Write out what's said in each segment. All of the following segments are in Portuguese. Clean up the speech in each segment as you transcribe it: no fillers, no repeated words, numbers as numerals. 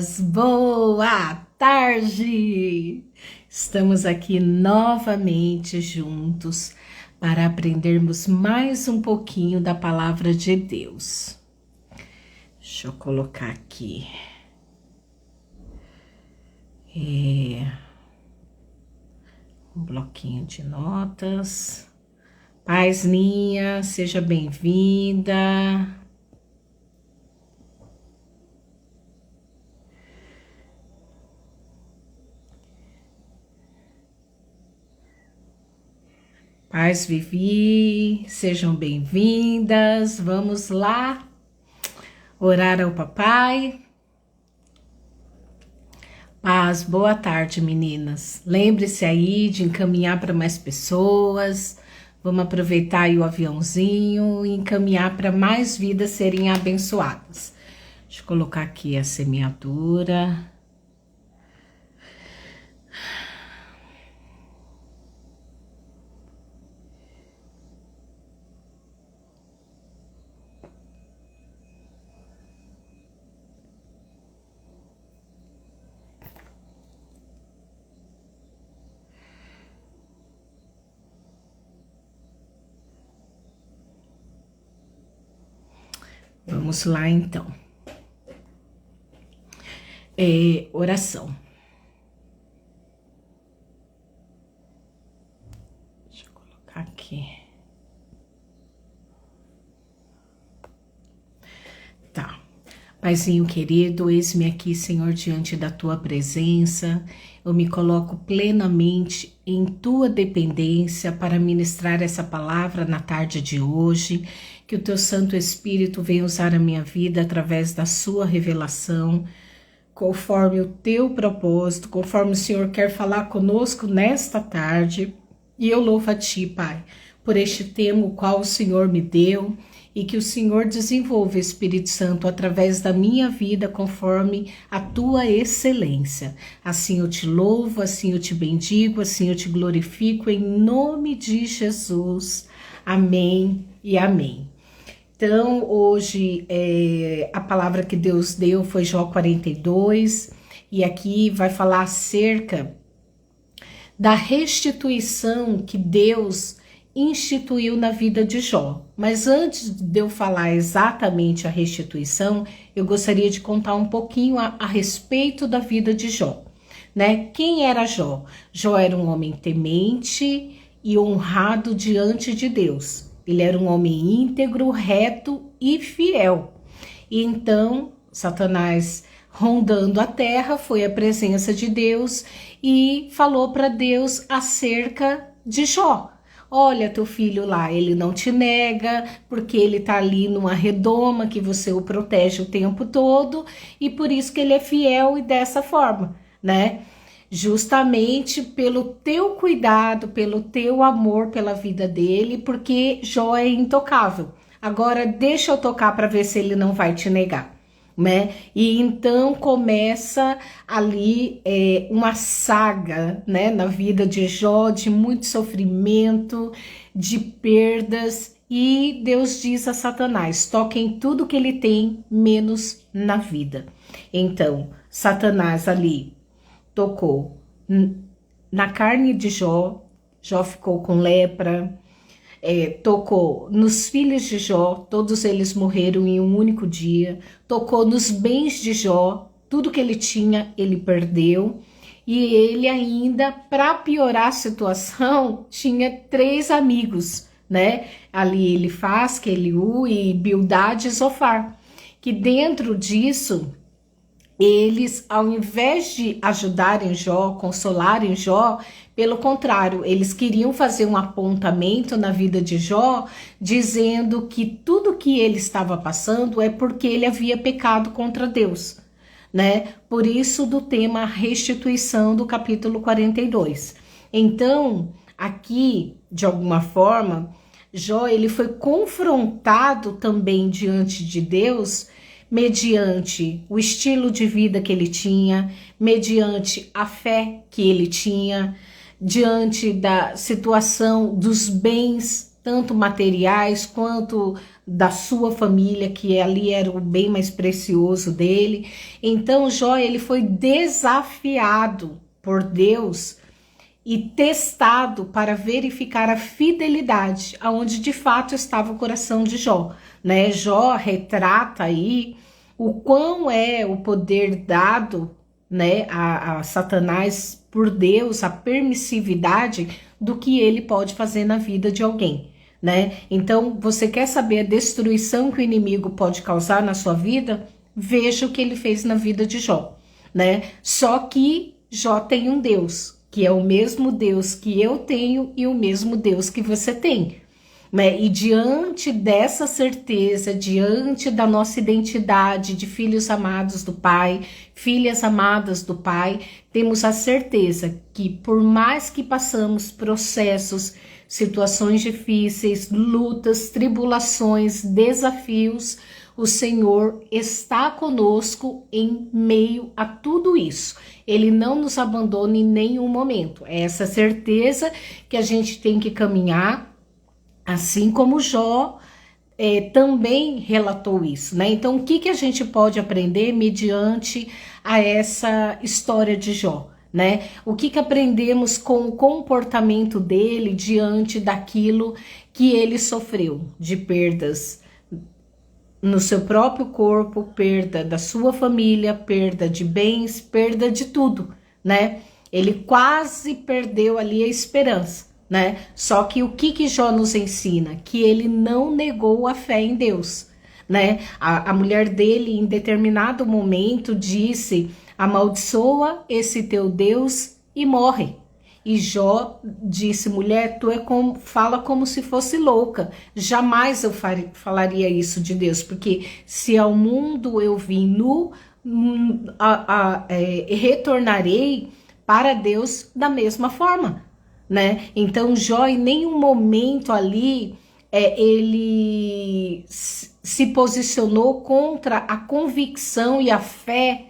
meninas, boa tarde! Estamos aqui novamente juntos para aprendermos mais um pouquinho da palavra de Deus. Deixa eu colocar aqui. Um bloquinho de notas. Pazninha, seja bem-vinda. Paz Vivi, sejam bem-vindas. Vamos lá orar ao papai. Paz, boa tarde, meninas. Lembre-se aí de encaminhar para mais pessoas. Vamos aproveitar aí o aviãozinho e encaminhar para mais vidas serem abençoadas. Deixa eu colocar aqui a semeadura. Vamos lá, então. Oração. Deixa eu colocar aqui. Tá. Paizinho querido, eis-me aqui, Senhor, diante da Tua presença. Eu me coloco plenamente em Tua dependência para ministrar essa palavra na tarde de hoje. Que o Teu Santo Espírito venha usar a minha vida através da Sua revelação, conforme o Teu propósito, conforme o Senhor quer falar conosco nesta tarde. E eu louvo a Ti, Pai, por este tema o qual o Senhor me deu, e que o Senhor desenvolva, Espírito Santo, através da minha vida, conforme a Tua excelência. Assim eu te louvo, assim eu te bendigo, assim eu te glorifico, em nome de Jesus. Amém e amém. Então, hoje, a palavra que Deus deu foi Jó 42, e aqui vai falar acerca da restituição que Deus instituiu na vida de Jó. Mas antes de eu falar exatamente a restituição, eu gostaria de contar um pouquinho a respeito da vida de Jó, né? Quem era Jó? Jó era um homem temente e honrado diante de Deus. Ele era um homem íntegro, reto e fiel. E então, Satanás, rondando a terra, foi à presença de Deus e falou para Deus acerca de Jó. Olha, teu filho lá, ele não te nega, porque ele tá ali numa redoma que você o protege o tempo todo, e por isso que ele é fiel e dessa forma, né? Justamente pelo teu cuidado, pelo teu amor pela vida dele, porque Jó é intocável. Agora deixa eu tocar para ver se ele não vai te negar, né? E então começa ali uma saga, né, na vida de Jó, de muito sofrimento, de perdas, e Deus diz a Satanás: toque em tudo que ele tem, menos na vida. Então, Satanás ali tocou na carne de Jó, Jó ficou com lepra, tocou nos filhos de Jó, todos eles morreram em um único dia, tocou nos bens de Jó, tudo que ele tinha ele perdeu, e ele ainda, para piorar a situação, tinha 3 amigos, né? Ali Elifaz, Eliú e Bildade e Zofar, que dentro disso, eles, ao invés de ajudarem Jó, consolarem Jó, pelo contrário, eles queriam fazer um apontamento na vida de Jó, dizendo que tudo que ele estava passando é porque ele havia pecado contra Deus, né? Por isso do tema restituição do capítulo 42. Então, aqui, de alguma forma, Jó, ele foi confrontado também diante de Deus, mediante o estilo de vida que ele tinha, mediante a fé que ele tinha, diante da situação dos bens tanto materiais quanto da sua família, que ali era o bem mais precioso dele. Então Jó, ele foi desafiado por Deus e testado para verificar a fidelidade, aonde de fato estava o coração de Jó, né? Jó retrata aí o quão é o poder dado, né, a Satanás por Deus, a permissividade do que ele pode fazer na vida de alguém, né? Então, você quer saber a destruição que o inimigo pode causar na sua vida? Veja o que ele fez na vida de Jó, né? Só que Jó tem um Deus, que é o mesmo Deus que eu tenho e o mesmo Deus que você tem, né? E diante dessa certeza, diante da nossa identidade de filhos amados do Pai, filhas amadas do Pai, temos a certeza que por mais que passamos processos, situações difíceis, lutas, tribulações, desafios, o Senhor está conosco em meio a tudo isso. Ele não nos abandona em nenhum momento. É essa certeza que a gente tem que caminhar, assim como Jó também relatou isso, né? Então, o que a gente pode aprender mediante a essa história de Jó, né? O que aprendemos com o comportamento dele diante daquilo que ele sofreu, de perdas no seu próprio corpo, perda da sua família, perda de bens, perda de tudo, né? Ele quase perdeu ali a esperança, né? Só que o que Jó nos ensina? Que ele não negou a fé em Deus, né? A mulher dele, em determinado momento, disse: amaldiçoa esse teu Deus e morre. E Jó disse: mulher, fala como se fosse louca. Jamais eu falaria isso de Deus, porque se ao mundo eu vim nu, retornarei para Deus da mesma forma, né? Então Jó em nenhum momento ali ele se posicionou contra a convicção e a fé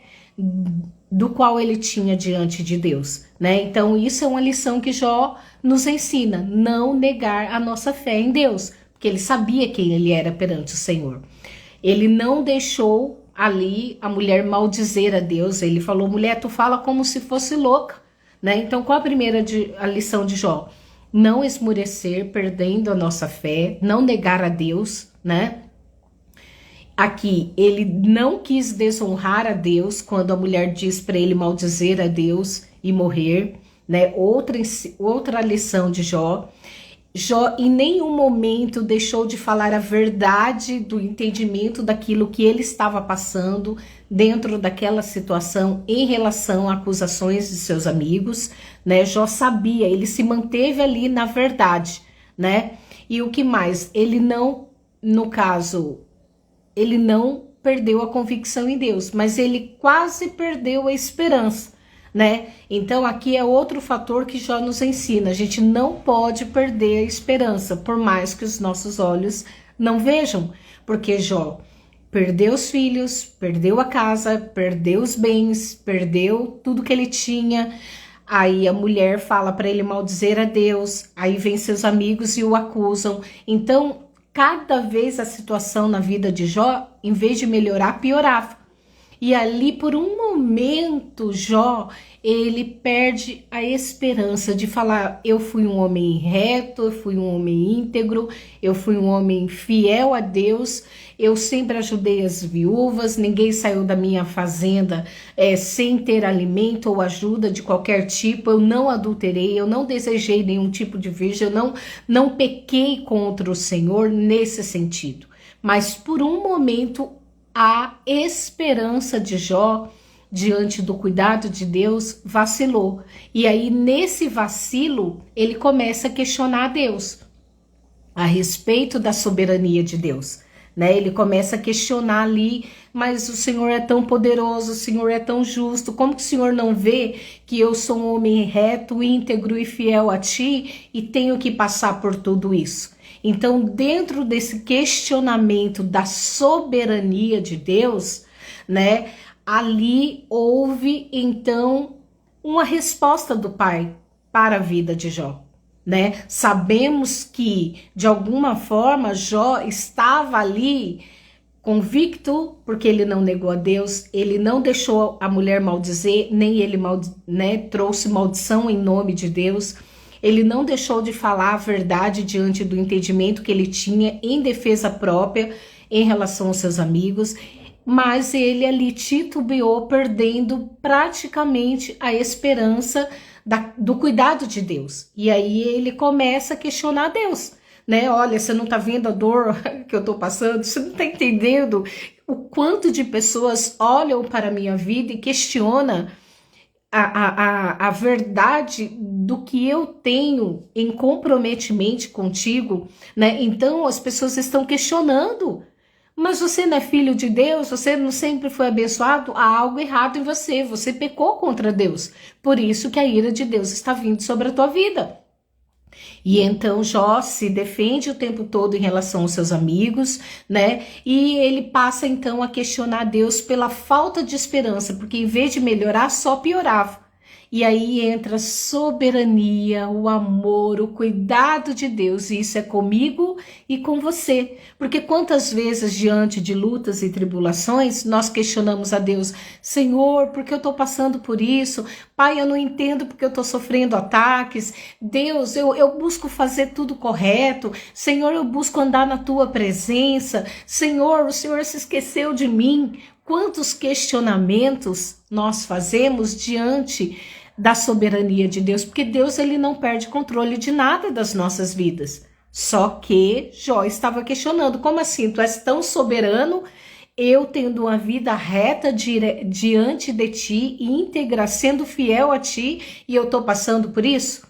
do qual ele tinha diante de Deus, né? Então isso é uma lição que Jó nos ensina, não negar a nossa fé em Deus, porque ele sabia quem ele era perante o Senhor. Ele não deixou ali a mulher maldizer a Deus. Ele falou: mulher, tu fala como se fosse louca, né? Então qual a lição de Jó? Não esmurecer, perdendo a nossa fé, não negar a Deus, né? Aqui, ele não quis desonrar a Deus quando a mulher diz para ele maldizer a Deus e morrer, né? Outra lição de Jó. Jó em nenhum momento deixou de falar a verdade do entendimento daquilo que ele estava passando dentro daquela situação em relação a acusações de seus amigos, né? Jó sabia, ele se manteve ali na verdade, né? E o que mais? Ele não, no caso, ele não perdeu a convicção em Deus, mas ele quase perdeu a esperança, né? Então aqui é outro fator que Jó nos ensina. A gente não pode perder a esperança, por mais que os nossos olhos não vejam, porque Jó perdeu os filhos, perdeu a casa, perdeu os bens, perdeu tudo que ele tinha. Aí a mulher fala para ele maldizer a Deus, aí vem seus amigos e o acusam. Então, cada vez a situação na vida de Jó, em vez de melhorar, piorava. E ali, por um momento, Jó, ele perde a esperança de falar: eu fui um homem reto, eu fui um homem íntegro, eu fui um homem fiel a Deus, eu sempre ajudei as viúvas, ninguém saiu da minha fazenda sem ter alimento ou ajuda de qualquer tipo, eu não adulterei, eu não desejei nenhum tipo de virgem, eu não pequei contra o Senhor nesse sentido. Mas por um momento, a esperança de Jó, diante do cuidado de Deus, vacilou. E aí, nesse vacilo, ele começa a questionar a Deus a respeito da soberania de Deus, né? Ele começa a questionar ali: mas o Senhor é tão poderoso, o Senhor é tão justo, como que o Senhor não vê que eu sou um homem reto, íntegro e fiel a ti e tenho que passar por tudo isso? Então, dentro desse questionamento da soberania de Deus, né, ali houve então uma resposta do Pai para a vida de Jó, né? Sabemos que, de alguma forma, Jó estava ali convicto, porque ele não negou a Deus, ele não deixou a mulher maldizer, nem ele trouxe maldição em nome de Deus. Ele não deixou de falar a verdade diante do entendimento que ele tinha em defesa própria em relação aos seus amigos, mas ele ali titubeou, perdendo praticamente a esperança do cuidado de Deus. E aí ele começa a questionar Deus, né? Olha, você não tá vendo a dor que eu tô passando? Você não tá entendendo o quanto de pessoas olham para a minha vida e questionam a verdade do que eu tenho em comprometimento contigo, né? Então as pessoas estão questionando. Mas você não é filho de Deus? Você não sempre foi abençoado? Há algo errado em você. Você pecou contra Deus. Por isso que a ira de Deus está vindo sobre a tua vida. E então Jó se defende o tempo todo em relação aos seus amigos, né? E ele passa então a questionar Deus pela falta de esperança, porque em vez de melhorar, só piorava. E aí entra a soberania, o amor, o cuidado de Deus. E isso é comigo e com você. Porque quantas vezes diante de lutas e tribulações nós questionamos a Deus: Senhor, por que eu estou passando por isso? Pai, eu não entendo porque eu estou sofrendo ataques. Deus, eu busco fazer tudo correto. Senhor, eu busco andar na tua presença. Senhor, o Senhor se esqueceu de mim. Quantos questionamentos nós fazemos diante da soberania de Deus? Porque Deus, ele não perde controle de nada das nossas vidas. Só que Jó estava questionando: como assim? Tu és tão soberano, eu tendo uma vida reta diante de ti, íntegra, sendo fiel a ti, e eu estou passando por isso?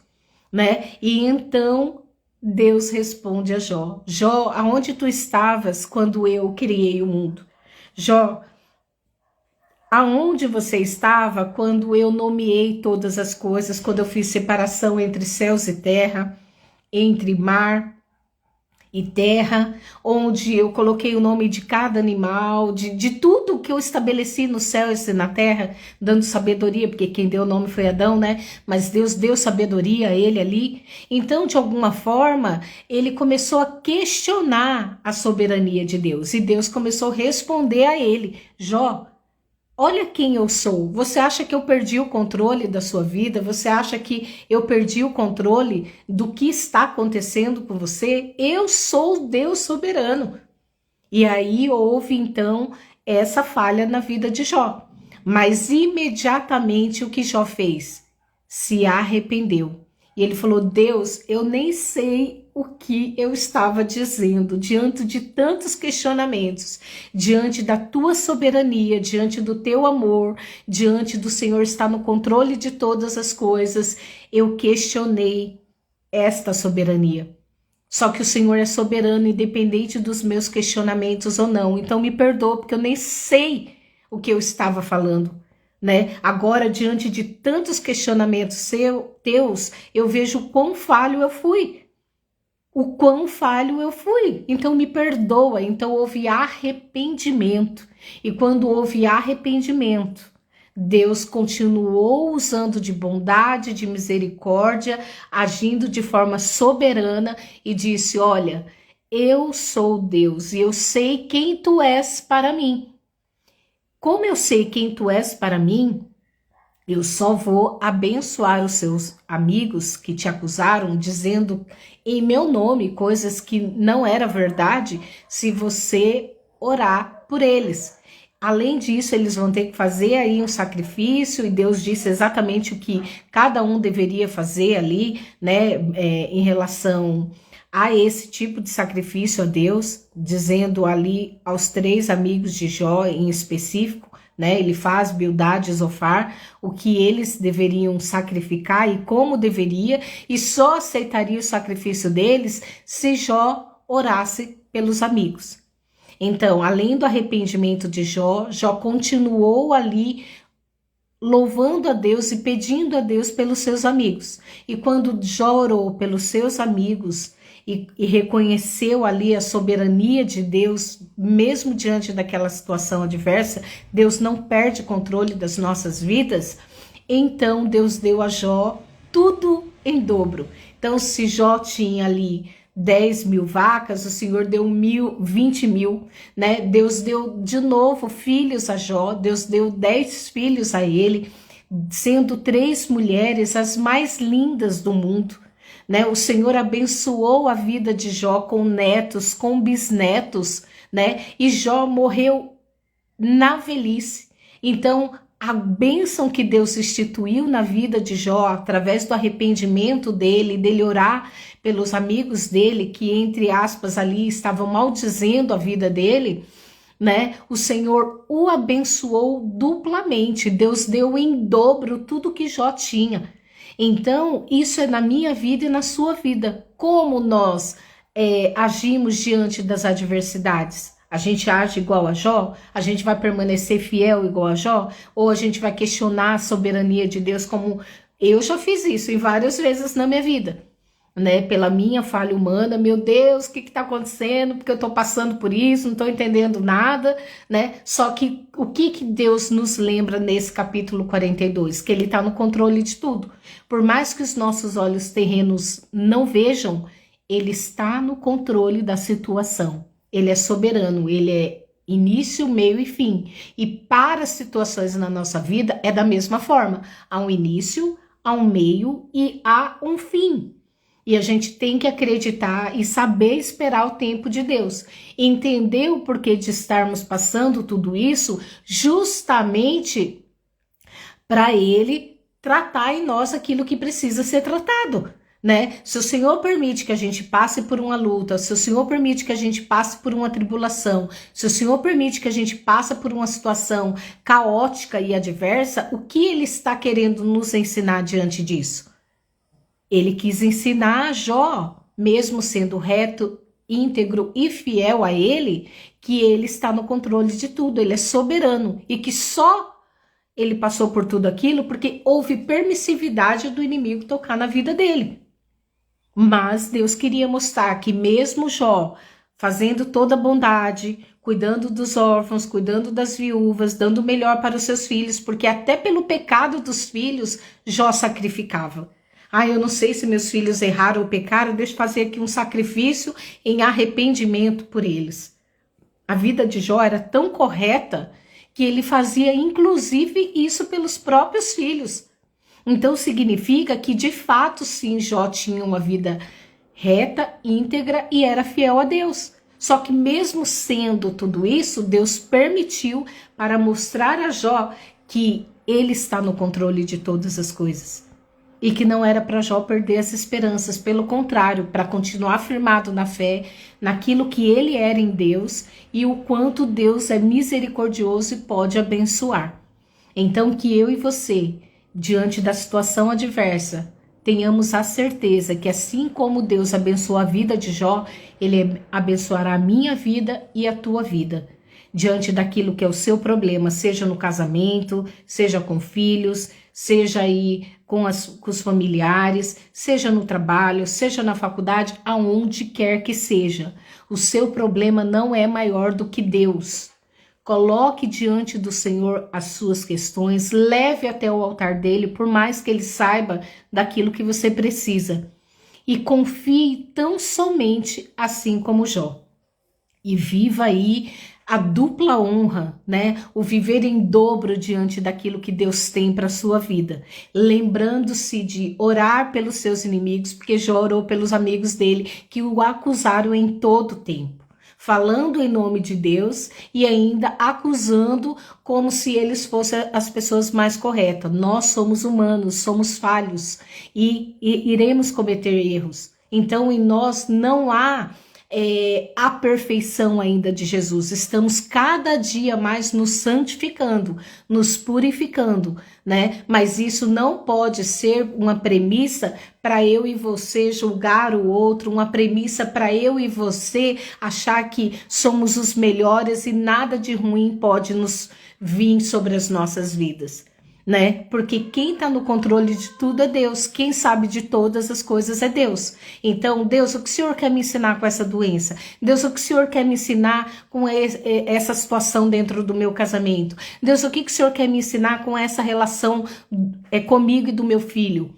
Né? E então Deus responde a Jó: Jó, aonde tu estavas quando eu criei o mundo? Jó, aonde você estava quando eu nomeei todas as coisas, quando eu fiz separação entre céus e terra, entre mar e terra, onde eu coloquei o nome de cada animal, de tudo que eu estabeleci no céu e na terra, dando sabedoria, porque quem deu o nome foi Adão, né? Mas Deus deu sabedoria a ele ali. Então, de alguma forma, ele começou a questionar a soberania de Deus, e Deus começou a responder a ele: Jó, olha quem eu sou. Você acha que eu perdi o controle da sua vida? Você acha que eu perdi o controle do que está acontecendo com você? Eu sou o Deus soberano. E aí houve então essa falha na vida de Jó. Mas imediatamente o que Jó fez? Se arrependeu. E ele falou: Deus, eu nem sei o que eu estava dizendo diante de tantos questionamentos, diante da tua soberania, diante do teu amor, diante do Senhor estar no controle de todas as coisas. Eu questionei esta soberania. Só que o Senhor é soberano, independente dos meus questionamentos ou não. Então me perdoa, porque eu nem sei o que eu estava falando. Né? Agora, diante de tantos questionamentos teus, eu vejo o quão falho eu fui. O quão falho eu fui. Então me perdoa. Então houve arrependimento. E quando houve arrependimento, Deus continuou usando de bondade, de misericórdia, agindo de forma soberana e disse: olha, eu sou Deus e eu sei quem tu és para mim. Como eu sei quem tu és para mim, eu só vou abençoar os seus amigos que te acusaram, dizendo em meu nome coisas que não era verdade, se você orar por eles. Além disso, eles vão ter que fazer aí um sacrifício, e Deus disse exatamente o que cada um deveria fazer ali, né, em relação a esse tipo de sacrifício a Deus, dizendo ali aos 3 amigos de Jó em específico, né? Ele faz Bildade e Zofar, o que eles deveriam sacrificar e como deveria, e só aceitaria o sacrifício deles se Jó orasse pelos amigos. Então, além do arrependimento de Jó, Jó continuou ali louvando a Deus e pedindo a Deus pelos seus amigos. E quando Jó orou pelos seus amigos e reconheceu ali a soberania de Deus, mesmo diante daquela situação adversa, Deus não perde controle das nossas vidas. Então Deus deu a Jó tudo em dobro. Então, se Jó tinha ali 10 mil vacas, o Senhor deu 20 mil, né? Deus deu de novo filhos a Jó, Deus deu 10 filhos a ele, sendo 3 mulheres as mais lindas do mundo, né? O Senhor abençoou a vida de Jó com netos, com bisnetos, né? E Jó morreu na velhice. Então, a bênção que Deus instituiu na vida de Jó, através do arrependimento dele orar pelos amigos dele, que entre aspas ali estavam maldizendo a vida dele, né? O Senhor o abençoou duplamente. Deus deu em dobro tudo que Jó tinha. Então, isso é na minha vida e na sua vida. Como nós agimos diante das adversidades? A gente age igual a Jó? A gente vai permanecer fiel igual a Jó? Ou a gente vai questionar a soberania de Deus, como eu já fiz isso em várias vezes na minha vida, né? Pela minha falha humana, meu Deus, o que está acontecendo? Porque eu estou passando por isso, não estou entendendo nada, né? Só que o que Deus nos lembra nesse capítulo 42? Que Ele está no controle de tudo. Por mais que os nossos olhos terrenos não vejam, Ele está no controle da situação. Ele é soberano, Ele é início, meio e fim. E para as situações na nossa vida é da mesma forma. Há um início, há um meio e há um fim. E a gente tem que acreditar e saber esperar o tempo de Deus. Entender o porquê de estarmos passando tudo isso, justamente para Ele tratar em nós aquilo que precisa ser tratado, né? Se o Senhor permite que a gente passe por uma luta, se o Senhor permite que a gente passe por uma tribulação, se o Senhor permite que a gente passe por uma situação caótica e adversa, o que Ele está querendo nos ensinar diante disso? Ele quis ensinar a Jó, mesmo sendo reto, íntegro e fiel a Ele, que Ele está no controle de tudo, Ele é soberano e que só Ele passou por tudo aquilo porque houve permissividade do inimigo tocar na vida dele. Mas Deus queria mostrar que mesmo Jó fazendo toda a bondade, cuidando dos órfãos, cuidando das viúvas, dando o melhor para os seus filhos, porque até pelo pecado dos filhos, Jó sacrificava. Eu não sei se meus filhos erraram ou pecaram, deixa eu fazer aqui um sacrifício em arrependimento por eles. A vida de Jó era tão correta que ele fazia inclusive isso pelos próprios filhos. Então significa que de fato sim, Jó tinha uma vida reta, íntegra e era fiel a Deus. Só que mesmo sendo tudo isso, Deus permitiu para mostrar a Jó que Ele está no controle de todas as coisas. E que não era para Jó perder as esperanças, pelo contrário, para continuar firmado na fé, naquilo que ele era em Deus e o quanto Deus é misericordioso e pode abençoar. Então que eu e você, diante da situação adversa, tenhamos a certeza que assim como Deus abençoou a vida de Jó, Ele abençoará a minha vida e a tua vida. Diante daquilo que é o seu problema, seja no casamento, seja com filhos, seja aí com os familiares, seja no trabalho, seja na faculdade, aonde quer que seja. O seu problema não é maior do que Deus. Coloque diante do Senhor as suas questões, leve até o altar dele, por mais que ele saiba daquilo que você precisa. E confie tão somente assim como Jó. E viva aí a dupla honra, né? O viver em dobro diante daquilo que Deus tem para a sua vida. Lembrando-se de orar pelos seus inimigos, porque Jó orou pelos amigos dele que o acusaram em todo tempo. Falando em nome de Deus e ainda acusando como se eles fossem as pessoas mais corretas. Nós somos humanos, somos falhos e iremos cometer erros. Então em nós não há a perfeição ainda de Jesus. Estamos cada dia mais nos santificando, nos purificando, né? Mas isso não pode ser uma premissa para eu e você julgar o outro, uma premissa para eu e você achar que somos os melhores e nada de ruim pode nos vir sobre as nossas vidas, né? Porque quem está no controle de tudo é Deus. Quem sabe de todas as coisas é Deus. Então, Deus, o que o Senhor quer me ensinar com essa doença? Deus, o que o Senhor quer me ensinar com essa situação dentro do meu casamento? Deus, o que o Senhor quer me ensinar com essa relação comigo e do meu filho?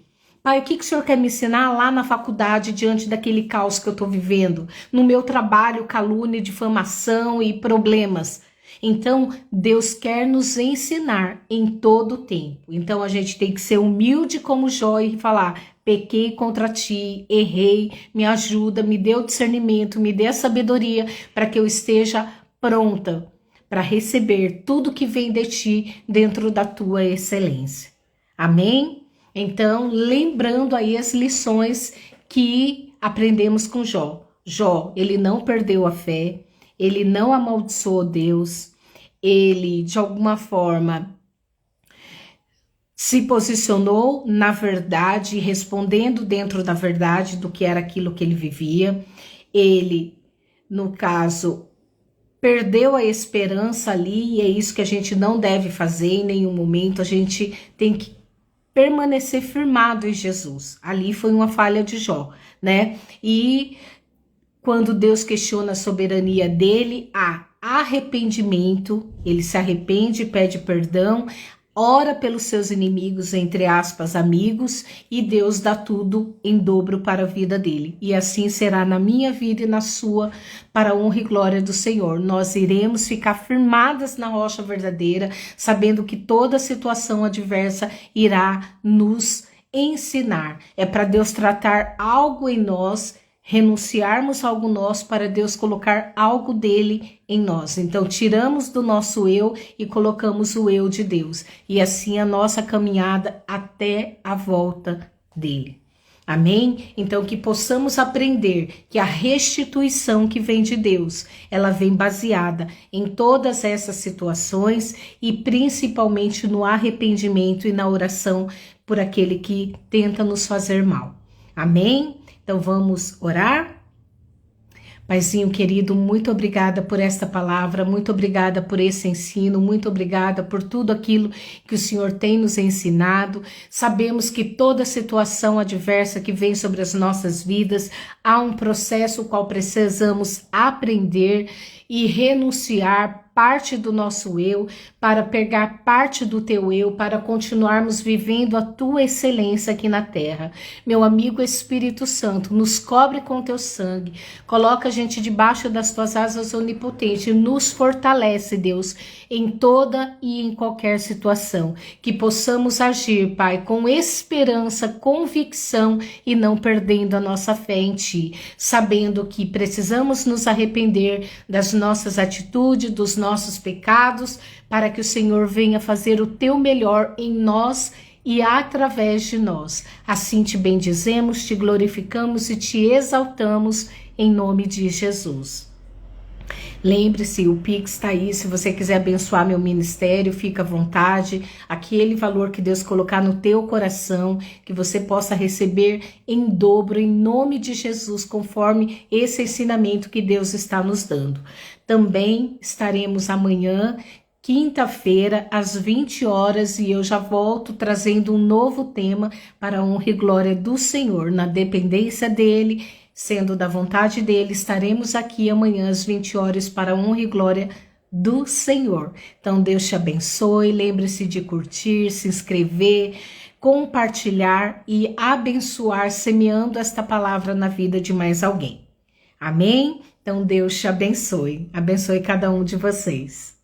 Pai, o que o Senhor quer me ensinar lá na faculdade, diante daquele caos que eu estou vivendo? No meu trabalho, calúnia, difamação e problemas. Então, Deus quer nos ensinar em todo o tempo. Então, a gente tem que ser humilde como Jó e falar: pequei contra ti, errei, me ajuda, me dê o discernimento, me dê a sabedoria para que eu esteja pronta para receber tudo que vem de ti dentro da tua excelência. Amém? Então, lembrando aí as lições que aprendemos com Jó. Jó, ele não perdeu a fé, ele não amaldiçoou Deus, ele, de alguma forma, se posicionou na verdade, respondendo dentro da verdade do que era aquilo que ele vivia. Ele, no caso, perdeu a esperança ali, e é isso que a gente não deve fazer em nenhum momento. A gente tem que permanecer firmado em Jesus. Ali foi uma falha de Jó, né? E quando Deus questiona a soberania dele, há arrependimento, ele se arrepende, pede perdão, ora pelos seus inimigos, entre aspas, amigos, e Deus dá tudo em dobro para a vida dele. E assim será na minha vida e na sua, para a honra e glória do Senhor. Nós iremos ficar firmadas na rocha verdadeira, sabendo que toda situação adversa irá nos ensinar. É para Deus tratar algo em nós, renunciarmos algo nosso para Deus colocar algo dele em nós. Então, tiramos do nosso eu e colocamos o eu de Deus. E assim a nossa caminhada até a volta dele. Amém? Então, que possamos aprender que a restituição que vem de Deus, ela vem baseada em todas essas situações e principalmente no arrependimento e na oração por aquele que tenta nos fazer mal. Amém? Então vamos orar? Paizinho querido, muito obrigada por esta palavra, muito obrigada por esse ensino, muito obrigada por tudo aquilo que o Senhor tem nos ensinado. Sabemos que toda situação adversa que vem sobre as nossas vidas, há um processo o qual precisamos aprender e renunciar parte do nosso eu, para pegar parte do teu eu, para continuarmos vivendo a tua excelência aqui na terra. Meu amigo Espírito Santo, nos cobre com teu sangue, coloca a gente debaixo das tuas asas onipotentes, nos fortalece, Deus, em toda e em qualquer situação, que possamos agir, Pai, com esperança, convicção e não perdendo a nossa fé em Ti, sabendo que precisamos nos arrepender das nossas atitudes, dos nossos pecados, para que o Senhor venha fazer o teu melhor em nós e através de nós. Assim te bendizemos, te glorificamos e te exaltamos em nome de Jesus. Lembre-se, o Pix está aí, se você quiser abençoar meu ministério, fica à vontade. Aquele valor que Deus colocar no teu coração, que você possa receber em dobro, em nome de Jesus, conforme esse ensinamento que Deus está nos dando. Também estaremos amanhã, quinta-feira, às 20 horas, e eu já volto trazendo um novo tema para a honra e glória do Senhor, na dependência dEle, sendo da vontade dEle, estaremos aqui amanhã às 20 horas para a honra e glória do Senhor. Então, Deus te abençoe, lembre-se de curtir, se inscrever, compartilhar e abençoar, semeando esta palavra na vida de mais alguém. Amém? Então, Deus te abençoe. Abençoe cada um de vocês.